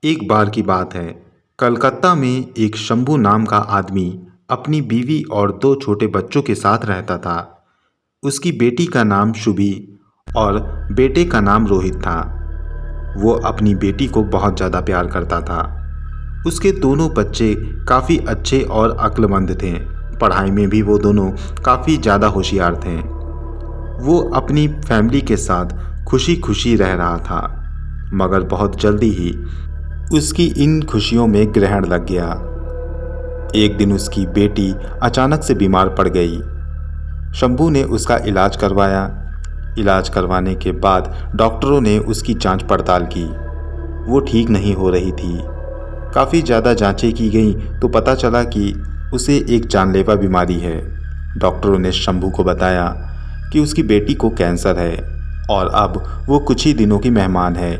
एक बार की बात है। कलकत्ता में एक शंभू नाम का आदमी अपनी बीवी और दो छोटे बच्चों के साथ रहता था। उसकी बेटी का नाम शुभी और बेटे का नाम रोहित था। वो अपनी बेटी को बहुत ज़्यादा प्यार करता था। उसके दोनों बच्चे काफ़ी अच्छे और अक्लमंद थे। पढ़ाई में भी वो दोनों काफ़ी ज़्यादा होशियार थे। वो अपनी फैमिली के साथ खुशी खुशी रह रहा था, मगर बहुत जल्दी ही उसकी इन खुशियों में ग्रहण लग गया। एक दिन उसकी बेटी अचानक से बीमार पड़ गई। शंभू ने उसका इलाज करवाया। इलाज करवाने के बाद डॉक्टरों ने उसकी जांच पड़ताल की। वो ठीक नहीं हो रही थी। काफ़ी ज़्यादा जांचें की गईं तो पता चला कि उसे एक जानलेवा बीमारी है। डॉक्टरों ने शंभू को बताया कि उसकी बेटी को कैंसर है और अब वो कुछ ही दिनों की मेहमान है।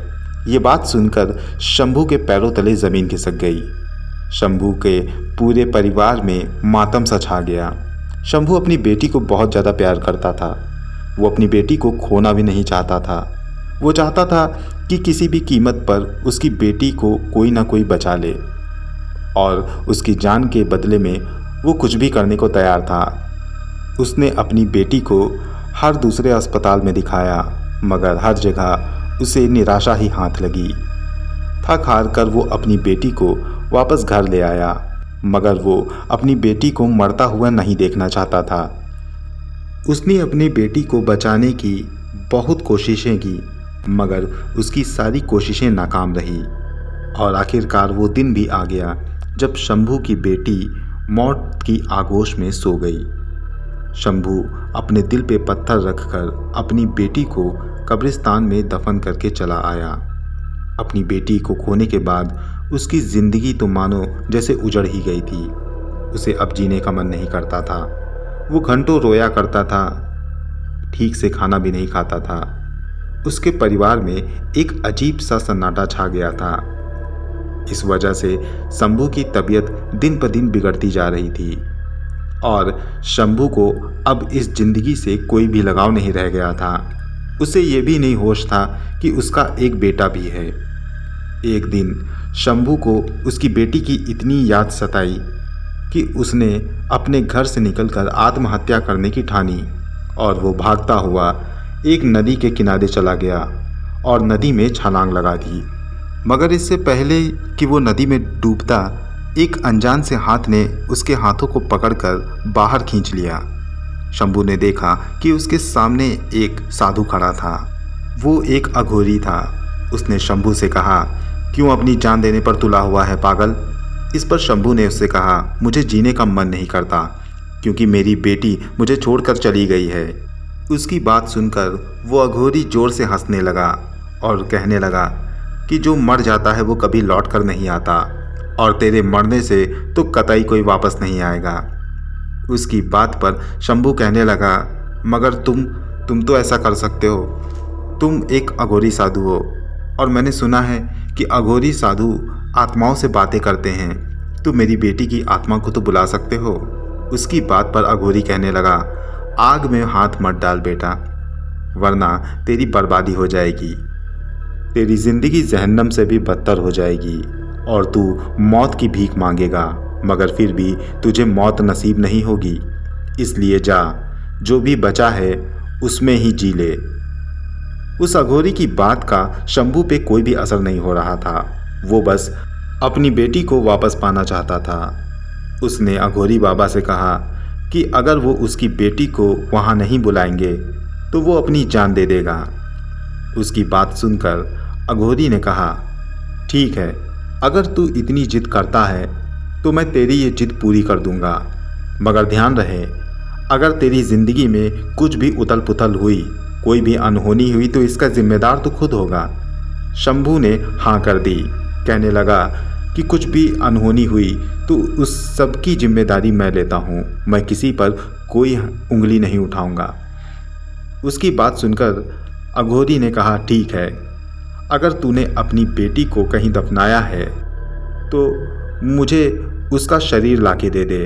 ये बात सुनकर शंभू के पैरों तले ज़मीन खिसक गई। शंभू के पूरे परिवार में मातम सा छा गया। शंभू अपनी बेटी को बहुत ज़्यादा प्यार करता था। वो अपनी बेटी को खोना भी नहीं चाहता था। वो चाहता था कि किसी भी कीमत पर उसकी बेटी को कोई ना कोई बचा ले और उसकी जान के बदले में वो कुछ भी करने को तैयार था। उसने अपनी बेटी को हर दूसरे अस्पताल में दिखाया, मगर हर जगह उसे निराशा ही हाथ लगी। थक हार कर वो अपनी बेटी को वापस घर ले आया, मगर वो अपनी बेटी को मरता हुआ नहीं देखना चाहता था। उसने अपनी बेटी को बचाने की बहुत कोशिशें की, मगर उसकी सारी कोशिशें नाकाम रही और आखिरकार वो दिन भी आ गया जब शंभू की बेटी मौत की आगोश में सो गई। शंभू अपने दिल पे पत्थर रखकर अपनी बेटी को कब्रिस्तान में दफन करके चला आया। अपनी बेटी को खोने के बाद उसकी ज़िंदगी तो मानो जैसे उजड़ ही गई थी। उसे अब जीने का मन नहीं करता था। वो घंटों रोया करता था, ठीक से खाना भी नहीं खाता था। उसके परिवार में एक अजीब सा सन्नाटा छा गया था। इस वजह से शंभू की तबीयत दिन पर दिन बिगड़ती जा रही थी और शंभू को अब इस ज़िंदगी से कोई भी लगाव नहीं रह गया था। उसे ये भी नहीं होश था कि उसका एक बेटा भी है। एक दिन शंभू को उसकी बेटी की इतनी याद सताई कि उसने अपने घर से निकलकर आत्महत्या करने की ठानी और वो भागता हुआ एक नदी के किनारे चला गया और नदी में छलांग लगा दी। मगर इससे पहले कि वो नदी में डूबता, एक अनजान से हाथ ने उसके हाथों को पकड़कर बाहर खींच लिया। शंभू ने देखा कि उसके सामने एक साधु खड़ा था। वो एक अघोरी था। उसने शंभू से कहा, क्यों अपनी जान देने पर तुला हुआ है पागल? इस पर शंभू ने उससे कहा, मुझे जीने का मन नहीं करता क्योंकि मेरी बेटी मुझे छोड़कर चली गई है। उसकी बात सुनकर वो अघोरी जोर से हंसने लगा और कहने लगा कि जो मर जाता है वो कभी लौट कर नहीं आता और तेरे मरने से तो कतई कोई वापस नहीं आएगा। उसकी बात पर शंभू कहने लगा, मगर तुम तो ऐसा कर सकते हो। तुम एक अघोरी साधु हो और मैंने सुना है कि अघोरी साधु आत्माओं से बातें करते हैं। तुम मेरी बेटी की आत्मा को तो बुला सकते हो। उसकी बात पर अघोरी कहने लगा, आग में हाथ मत डाल बेटा, वरना तेरी बर्बादी हो जाएगी। तेरी ज़िंदगी जहन्नम से भी बदतर हो जाएगी और तू मौत की भीख मांगेगा, मगर फिर भी तुझे मौत नसीब नहीं होगी। इसलिए जा, जो भी बचा है उसमें ही जी ले। उस अघोरी की बात का शंभू पे कोई भी असर नहीं हो रहा था। वो बस अपनी बेटी को वापस पाना चाहता था। उसने अघोरी बाबा से कहा कि अगर वो उसकी बेटी को वहाँ नहीं बुलाएंगे तो वो अपनी जान दे देगा। उसकी बात सुनकर अघोरी ने कहा, ठीक है, अगर तू इतनी जिद करता है तो मैं तेरी ये जिद पूरी कर दूंगा, मगर ध्यान रहे, अगर तेरी ज़िंदगी में कुछ भी उथल पुथल हुई, कोई भी अनहोनी हुई तो इसका जिम्मेदार तो खुद होगा। शंभू ने हाँ कर दी, कहने लगा कि कुछ भी अनहोनी हुई तो उस सब की जिम्मेदारी मैं लेता हूँ। मैं किसी पर कोई उंगली नहीं उठाऊँगा। उसकी बात सुनकर अघोरी ने कहा, ठीक है, अगर तूने अपनी बेटी को कहीं दफनाया है तो मुझे उसका शरीर लाके दे दे।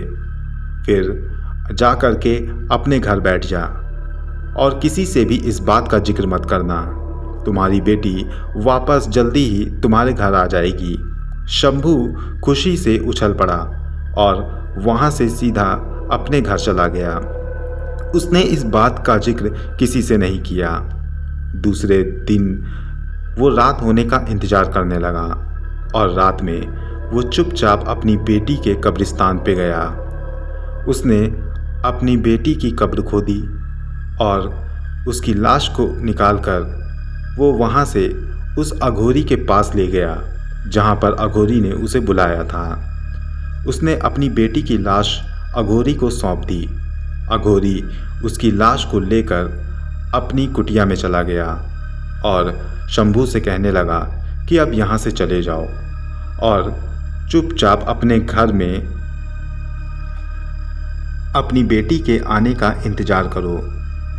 फिर जा कर के अपने घर बैठ जा और किसी से भी इस बात का जिक्र मत करना। तुम्हारी बेटी वापस जल्दी ही तुम्हारे घर आ जाएगी शंभू खुशी से उछल पड़ा और वहाँ से सीधा अपने घर चला गया। उसने इस बात का जिक्र किसी से नहीं किया। दूसरे दिन वो रात होने का इंतजार करने लगा और रात में वो चुपचाप अपनी बेटी के कब्रिस्तान पे गया। उसने अपनी बेटी की कब्र खोदी और उसकी लाश को निकालकर वो वहाँ से उस अघोरी के पास ले गया जहाँ पर अघोरी ने उसे बुलाया था। उसने अपनी बेटी की लाश अघोरी को सौंप दी। अघोरी उसकी लाश को लेकर अपनी कुटिया में चला गया और शंभू से कहने लगा कि अब यहाँ से चले जाओ और चुपचाप अपने घर में अपनी बेटी के आने का इंतज़ार करो।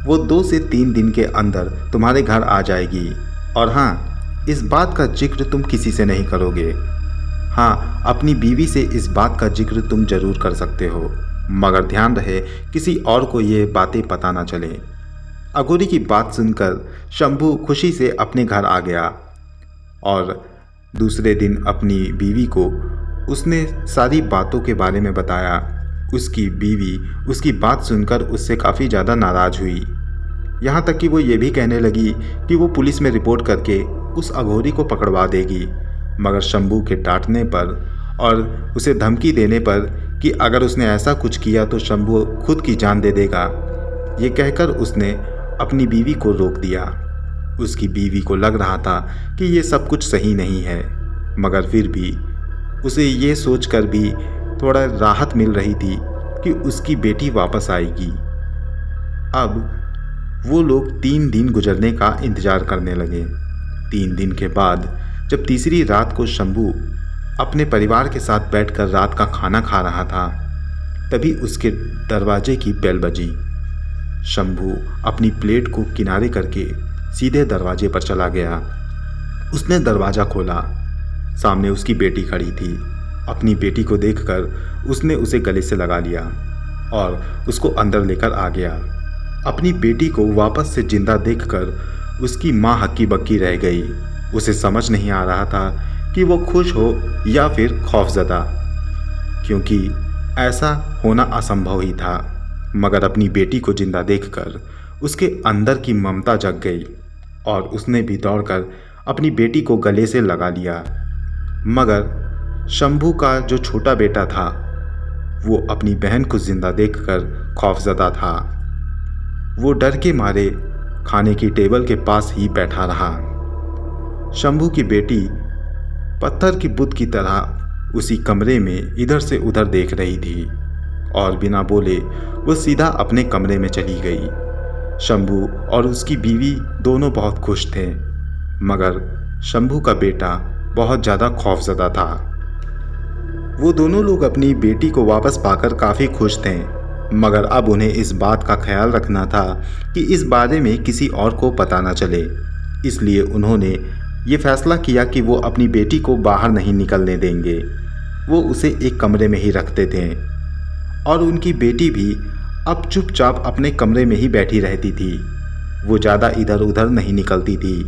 वो 2 से 3 दिन के अंदर तुम्हारे घर आ जाएगी। और हाँ, इस बात का जिक्र तुम किसी से नहीं करोगे। हाँ, अपनी बीवी से इस बात का जिक्र तुम ज़रूर कर सकते हो, मगर ध्यान रहे किसी और को ये बातें पता ना चलें। अघोरी की बात सुनकर शंभू खुशी से अपने घर आ गया और दूसरे दिन अपनी बीवी को उसने सारी बातों के बारे में बताया। उसकी बीवी उसकी बात सुनकर उससे काफ़ी ज़्यादा नाराज़ हुई। यहाँ तक कि वो ये भी कहने लगी कि वो पुलिस में रिपोर्ट करके उस अघोरी को पकड़वा देगी। मगर शंभू के डांटने पर और उसे धमकी देने पर कि अगर उसने ऐसा कुछ किया तो शंभू खुद की जान दे देगा, ये कहकर उसने अपनी बीवी को रोक दिया। उसकी बीवी को लग रहा था कि ये सब कुछ सही नहीं है, मगर फिर भी उसे ये सोचकर भी थोड़ा राहत मिल रही थी कि उसकी बेटी वापस आएगी। अब वो लोग 3 दिन गुजरने का इंतज़ार करने लगे। 3 दिन के बाद जब तीसरी रात को शंभू अपने परिवार के साथ बैठकर रात का खाना खा रहा था, तभी उसके दरवाजे की बेल बजी। शंभू अपनी प्लेट को किनारे करके सीधे दरवाजे पर चला गया। उसने दरवाज़ा खोला। सामने उसकी बेटी खड़ी थी। अपनी बेटी को देखकर उसने उसे गले से लगा लिया और उसको अंदर लेकर आ गया। अपनी बेटी को वापस से जिंदा देखकर उसकी माँ हक्की बक्की रह गई। उसे समझ नहीं आ रहा था कि वो खुश हो या फिर खौफजदा, क्योंकि ऐसा होना असंभव ही था। मगर अपनी बेटी को जिंदा देखकर उसके अंदर की ममता जग गई और उसने भी दौड़कर अपनी बेटी को गले से लगा लिया। मगर शंभू का जो छोटा बेटा था वो अपनी बहन को जिंदा देखकर खौफजदा था। वो डर के मारे खाने की टेबल के पास ही बैठा रहा। शंभू की बेटी पत्थर की बुत की तरह उसी कमरे में इधर से उधर देख रही थी और बिना बोले वो सीधा अपने कमरे में चली गई। शंभू और उसकी बीवी दोनों बहुत खुश थे, मगर शंभू का बेटा बहुत ज़्यादा खौफजदा था। वो दोनों लोग अपनी बेटी को वापस पाकर काफ़ी खुश थे, मगर अब उन्हें इस बात का ख्याल रखना था कि इस बारे में किसी और को पता न चले। इसलिए उन्होंने ये फैसला किया कि वो अपनी बेटी को बाहर नहीं निकलने देंगे। वो उसे एक कमरे में ही रखते थे और उनकी बेटी भी अब चुपचाप अपने कमरे में ही बैठी रहती थी। वो ज़्यादा इधर उधर नहीं निकलती थी।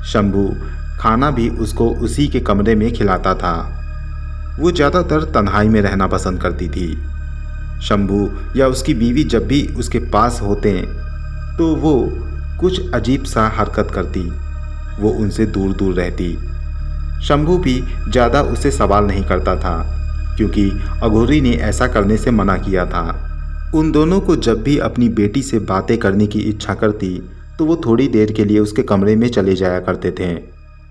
शंभू खाना भी उसको उसी के कमरे में खिलाता था। वो ज़्यादातर तन्हाई में रहना पसंद करती थी। शंभू या उसकी बीवी जब भी उसके पास होते तो वो कुछ अजीब सा हरकत करती। वो उनसे दूर दूर रहती। शंभू भी ज़्यादा उससे सवाल नहीं करता था, क्योंकि अघोरी ने ऐसा करने से मना किया था। उन दोनों को जब भी अपनी बेटी से बातें करने की इच्छा करती तो वो थोड़ी देर के लिए उसके कमरे में चले जाया करते थे,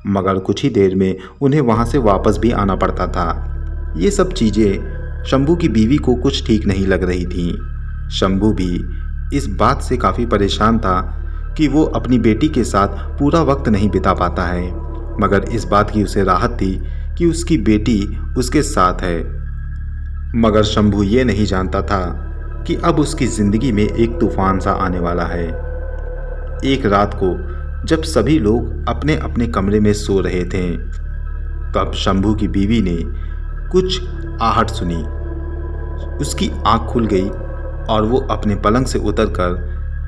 मगर कुछ ही देर में उन्हें वहाँ से वापस भी आना पड़ता था। ये सब चीज़ें शंभू की बीवी को कुछ ठीक नहीं लग रही थीं। शंभू भी इस बात से काफ़ी परेशान था कि वो अपनी बेटी के साथ पूरा वक्त नहीं बिता पाता है, मगर इस बात की उसे राहत थी कि उसकी बेटी उसके साथ है। मगर शंभू ये नहीं जानता था कि अब उसकी ज़िंदगी में एक तूफान सा आने वाला है। एक रात को जब सभी लोग अपने अपने कमरे में सो रहे थे, तब शंभू की बीवी ने कुछ आहट सुनी। उसकी आंख खुल गई और वो अपने पलंग से उतरकर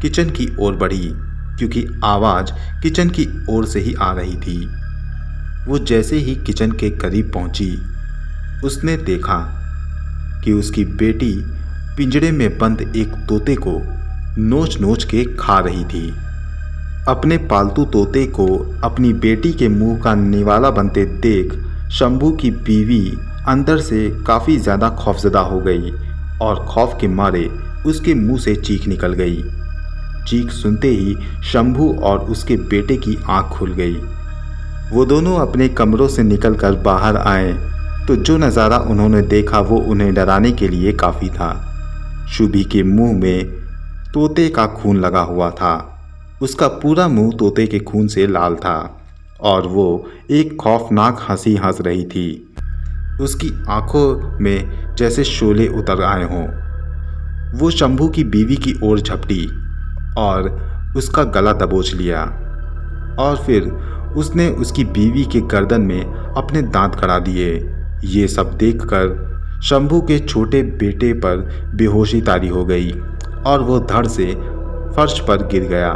किचन की ओर बढ़ी, क्योंकि आवाज़ किचन की ओर से ही आ रही थी। वो जैसे ही किचन के करीब पहुंची, उसने देखा कि उसकी बेटी पिंजरे में बंद एक तोते को नोच नोच के खा रही थी। अपने पालतू तोते को अपनी बेटी के मुंह का निवाला बनते देख शंभू की बीवी अंदर से काफ़ी ज़्यादा खौफजदा हो गई और खौफ के मारे उसके मुंह से चीख निकल गई। चीख सुनते ही शंभू और उसके बेटे की आंख खुल गई। वो दोनों अपने कमरों से निकलकर बाहर आए तो जो नज़ारा उन्होंने देखा वो उन्हें डराने के लिए काफ़ी था। शुभी के मुंह में तोते का खून लगा हुआ था। उसका पूरा मुंह तोते के खून से लाल था और वो एक खौफनाक हंसी हंस रही थी। उसकी आंखों में जैसे शोले उतर आए हों। वो शंभू की बीवी की ओर झपटी और उसका गला दबोच लिया और फिर उसने उसकी बीवी के गर्दन में अपने दांत गड़ा दिए। ये सब देखकर शंभू के छोटे बेटे पर बेहोशी तारी हो गई और वो धड़ से फर्श पर गिर गया।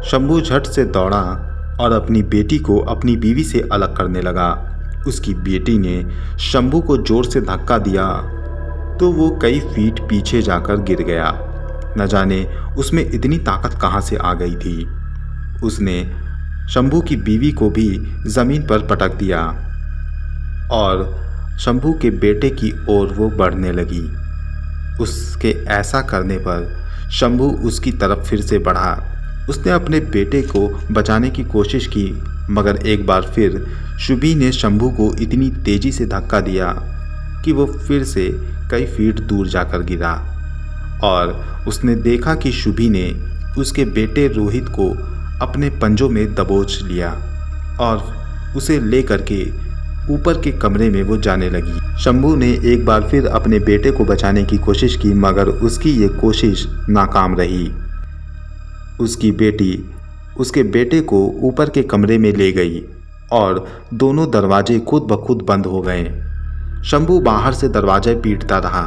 शंभू झट से दौड़ा और अपनी बेटी को अपनी बीवी से अलग करने लगा। उसकी बेटी ने शंभू को जोर से धक्का दिया तो वो कई फीट पीछे जाकर गिर गया। न जाने उसमें इतनी ताकत कहाँ से आ गई थी। उसने शंभू की बीवी को भी ज़मीन पर पटक दिया और शंभू के बेटे की ओर वो बढ़ने लगी। उसके ऐसा करने पर शंभू उसकी तरफ फिर से बढ़ा। उसने अपने बेटे को बचाने की कोशिश की मगर एक बार फिर शुभी ने शंभू को इतनी तेज़ी से धक्का दिया कि वो फिर से कई फीट दूर जाकर गिरा और उसने देखा कि शुभी ने उसके बेटे रोहित को अपने पंजों में दबोच लिया और उसे लेकर के ऊपर के कमरे में वो जाने लगी। शंभू ने एक बार फिर अपने बेटे को बचाने की कोशिश की मगर उसकी ये कोशिश नाकाम रही। उसकी बेटी उसके बेटे को ऊपर के कमरे में ले गई और दोनों दरवाजे खुद ब खुद बंद हो गए। शंभू बाहर से दरवाजे पीटता रहा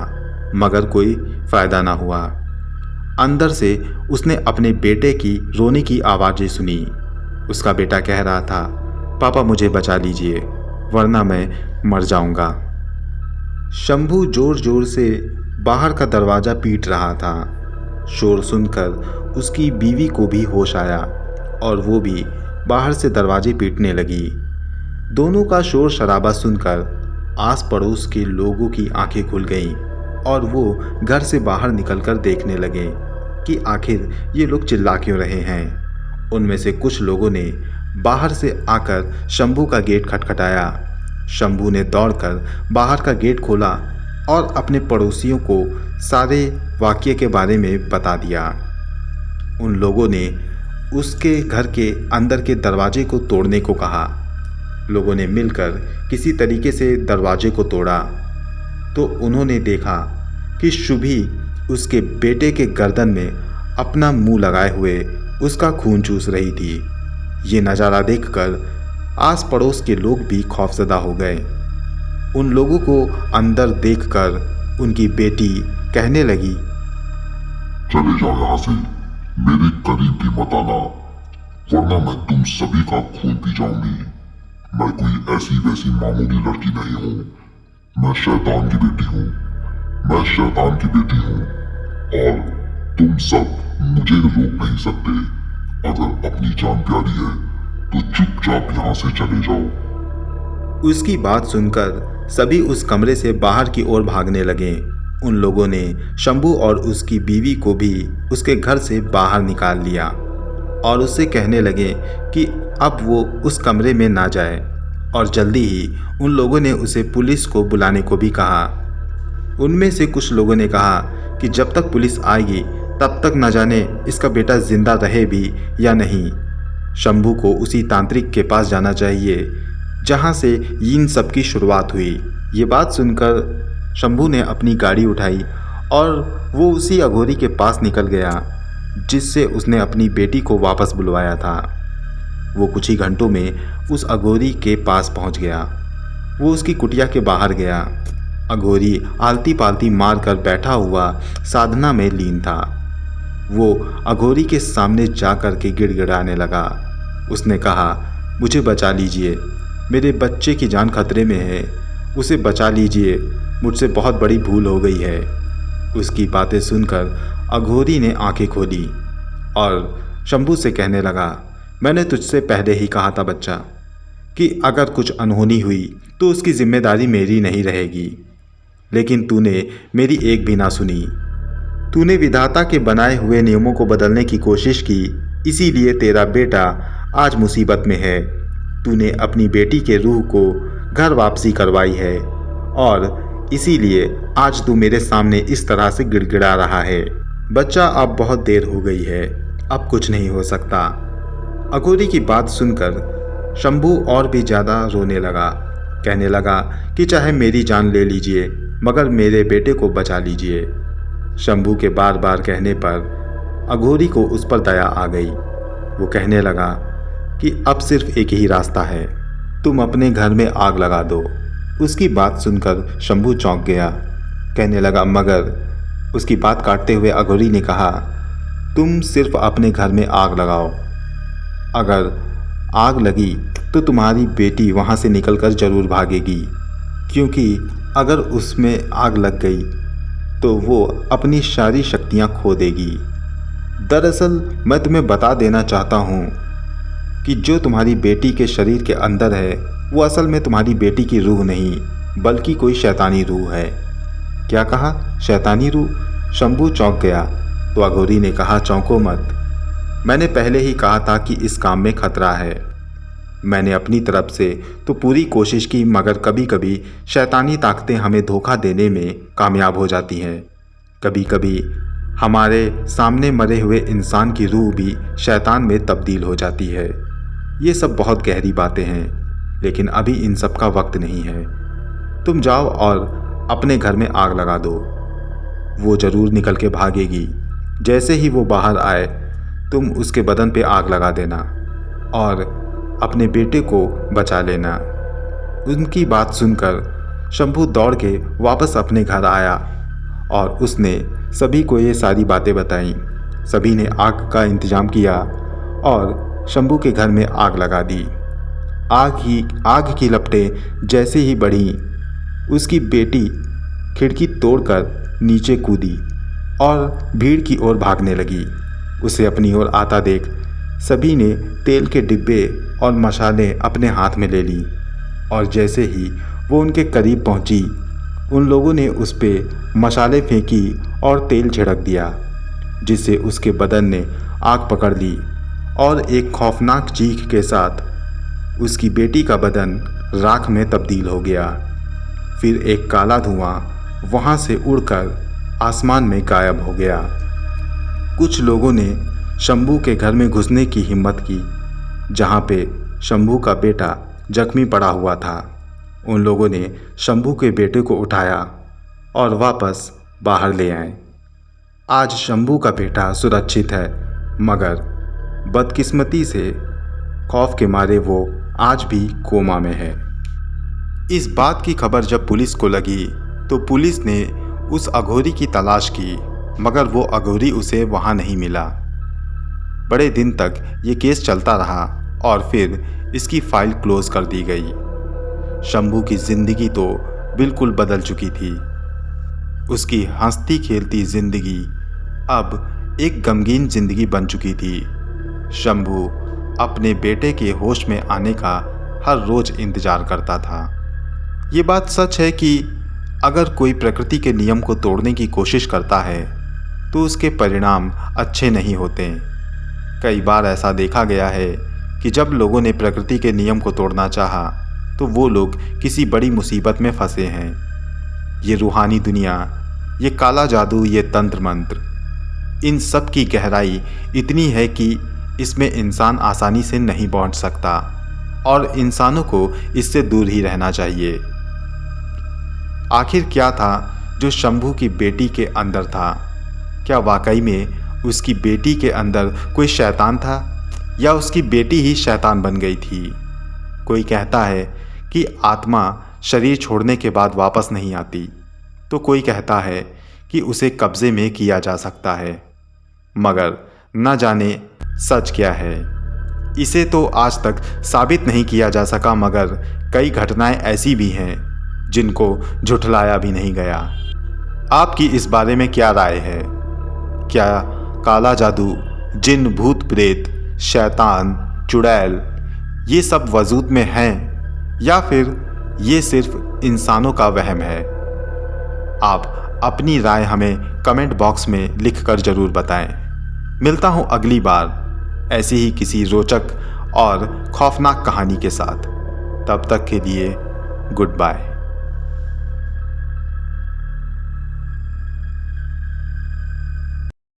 मगर कोई फ़ायदा ना हुआ। अंदर से उसने अपने बेटे की रोने की आवाज़ें सुनी। उसका बेटा कह रहा था, पापा मुझे बचा लीजिए वरना मैं मर जाऊंगा। शंभू जोर जोर से बाहर का दरवाज़ा पीट रहा था। शोर सुनकर उसकी बीवी को भी होश आया और वो भी बाहर से दरवाजे पीटने लगी। दोनों का शोर शराबा सुनकर आस पड़ोस के लोगों की आंखें खुल गईं और वो घर से बाहर निकलकर देखने लगे कि आखिर ये लोग चिल्ला क्यों रहे हैं। उनमें से कुछ लोगों ने बाहर से आकर शंभू का गेट खटखटाया। शंभू ने दौड़कर बाहर का गेट खोला और अपने पड़ोसियों को सारे वाकये के बारे में बता दिया। उन लोगों ने उसके घर के अंदर के दरवाजे को तोड़ने को कहा। लोगों ने मिलकर किसी तरीके से दरवाजे को तोड़ा तो उन्होंने देखा कि शुभी उसके बेटे के गर्दन में अपना मुंह लगाए हुए उसका खून चूस रही थी। ये नज़ारा देखकर आस पड़ोस के लोग भी खौफजदा हो गए। उन लोगों को अंदर देखकर उनकी बेटी कहने लगी, चले जाओ यहाँ से, मेरे करीब भी मत आना वरना मैं तुम सभी का खून पी जाऊंगी। मैं कोई ऐसी वैसी मामूली लड़की नहीं हूँ, मैं शैतान की बेटी हूँ। मैं शैतान की बेटी हूँ और तुम सब मुझे रोक नहीं सकते। अगर अपनी जान प्यारी है तो चुपचाप यहाँ से चले जाओ। उसकी बात सुनकर सभी उस कमरे से बाहर की ओर भागने लगे। उन लोगों ने शंभू और उसकी बीवी को भी उसके घर से बाहर निकाल लिया और उससे कहने लगे कि अब वो उस कमरे में ना जाए और जल्दी ही उन लोगों ने उसे पुलिस को बुलाने को भी कहा। उनमें से कुछ लोगों ने कहा कि जब तक पुलिस आएगी तब तक न जाने इसका बेटा जिंदा रहे भी या नहीं। शंभू को उसी तांत्रिक के पास जाना चाहिए जहाँ से इन सब की शुरुआत हुई। ये बात सुनकर शंभू ने अपनी गाड़ी उठाई और वो उसी अघोरी के पास निकल गया जिससे उसने अपनी बेटी को वापस बुलवाया था। वो कुछ ही घंटों में उस अघोरी के पास पहुंच गया। वो उसकी कुटिया के बाहर गया। अघोरी आलती पालती मार कर बैठा हुआ साधना में लीन था। वो अघोरी के सामने जा कर के गिड़गिड़ाने लगा। उसने कहा, मुझे बचा लीजिए मेरे बच्चे की जान खतरे में है, उसे बचा लीजिए, मुझसे बहुत बड़ी भूल हो गई है। उसकी बातें सुनकर अघोरी ने आंखें खोली और शंभू से कहने लगा, मैंने तुझसे पहले ही कहा था बच्चा कि अगर कुछ अनहोनी हुई तो उसकी जिम्मेदारी मेरी नहीं रहेगी, लेकिन तूने मेरी एक भी ना सुनी। तूने विधाता के बनाए हुए नियमों को बदलने की कोशिश की, इसीलिए तेरा बेटा आज मुसीबत में है। तूने अपनी बेटी के रूह को घर वापसी करवाई है और इसीलिए आज तू मेरे सामने इस तरह से गिड़गिड़ा रहा है। बच्चा, अब बहुत देर हो गई है, अब कुछ नहीं हो सकता। अघोरी की बात सुनकर शंभू और भी ज़्यादा रोने लगा। कहने लगा कि चाहे मेरी जान ले लीजिए, मगर मेरे बेटे को बचा लीजिए। शंभू के बार बार कहने पर अघोरी को उस पर दया आ गई। वो कहने लगा कि अब सिर्फ एक ही रास्ता है, तुम अपने घर में आग लगा दो। उसकी बात सुनकर शंभू चौंक गया। कहने लगा, मगर उसकी बात काटते हुए अघोरी ने कहा, तुम सिर्फ अपने घर में आग लगाओ। अगर आग लगी तो तुम्हारी बेटी वहाँ से निकलकर जरूर भागेगी, क्योंकि अगर उसमें आग लग गई तो वो अपनी सारी शक्तियाँ खो देगी। दरअसल मैं तुम्हें बता देना चाहता हूँ कि जो तुम्हारी बेटी के शरीर के अंदर है वो असल में तुम्हारी बेटी की रूह नहीं, बल्कि कोई शैतानी रूह है। क्या कहा? शैतानी रूह? शंभू चौंक गया तो अघोरी ने कहा, चौंको मत, मैंने पहले ही कहा था कि इस काम में खतरा है। मैंने अपनी तरफ से तो पूरी कोशिश की, मगर कभी कभी शैतानी ताकतें हमें धोखा देने में कामयाब हो जाती हैं। कभी कभी हमारे सामने मरे हुए इंसान की रूह भी शैतान में तब्दील हो जाती है। ये सब बहुत गहरी बातें हैं, लेकिन अभी इन सब का वक्त नहीं है। तुम जाओ और अपने घर में आग लगा दो, वो ज़रूर निकल के भागेगी। जैसे ही वो बाहर आए तुम उसके बदन पे आग लगा देना और अपने बेटे को बचा लेना। उनकी बात सुनकर शंभू दौड़ के वापस अपने घर आया और उसने सभी को ये सारी बातें बताईं। सभी ने आग का इंतजाम किया और शंभू के घर में आग लगा दी। आग की लपटें जैसे ही बढ़ीं, उसकी बेटी खिड़की तोड़कर नीचे कूदी और भीड़ की ओर भागने लगी। उसे अपनी ओर आता देख सभी ने तेल के डिब्बे और मशालें अपने हाथ में ले ली और जैसे ही वो उनके करीब पहुंची, उन लोगों ने उस पे मशाले फेंकी और तेल छिड़क दिया, जिससे उसके बदन ने आग पकड़ ली और एक खौफनाक चीख के साथ उसकी बेटी का बदन राख में तब्दील हो गया। फिर एक काला धुआं वहाँ से उड़कर आसमान में गायब हो गया। कुछ लोगों ने शंभू के घर में घुसने की हिम्मत की, जहाँ पे शंभू का बेटा जख्मी पड़ा हुआ था। उन लोगों ने शंभू के बेटे को उठाया और वापस बाहर ले आए। आज शंभू का बेटा सुरक्षित है, मगर बदकिस्मती से खौफ के मारे वो आज भी कोमा में है। इस बात की खबर जब पुलिस को लगी तो पुलिस ने उस अघोरी की तलाश की, मगर वो अघोरी उसे वहाँ नहीं मिला। बड़े दिन तक ये केस चलता रहा और फिर इसकी फाइल क्लोज कर दी गई। शंभू की जिंदगी तो बिल्कुल बदल चुकी थी। उसकी हंसती खेलती जिंदगी अब एक गमगीन जिंदगी बन चुकी थी। शंभू अपने बेटे के होश में आने का हर रोज इंतजार करता था। ये बात सच है कि अगर कोई प्रकृति के नियम को तोड़ने की कोशिश करता है तो उसके परिणाम अच्छे नहीं होते। कई बार ऐसा देखा गया है कि जब लोगों ने प्रकृति के नियम को तोड़ना चाहा तो वो लोग किसी बड़ी मुसीबत में फंसे हैं। ये रूहानी दुनिया, ये काला जादू, ये तंत्र मंत्र, इन सब की गहराई इतनी है कि इसमें इंसान आसानी से नहीं पहुंच सकता और इंसानों को इससे दूर ही रहना चाहिए। आखिर क्या था जो शंभू की बेटी के अंदर था? क्या वाकई में उसकी बेटी के अंदर कोई शैतान था या उसकी बेटी ही शैतान बन गई थी? कोई कहता है कि आत्मा शरीर छोड़ने के बाद वापस नहीं आती, तो कोई कहता है कि उसे कब्जे में किया जा सकता है, मगर न जाने सच क्या है। इसे तो आज तक साबित नहीं किया जा सका, मगर कई घटनाएं ऐसी भी हैं जिनको झुठलाया भी नहीं गया। आपकी इस बारे में क्या राय है? क्या काला जादू, जिन, भूत प्रेत, शैतान, चुड़ैल ये सब वजूद में हैं, या फिर ये सिर्फ इंसानों का वहम है? आप अपनी राय हमें कमेंट बॉक्स में लिखकर ज़रूर बताएं। मिलता हूँ अगली बार ऐसी ही किसी रोचक और खौफनाक कहानी के साथ। तब तक के लिए गुड बाय।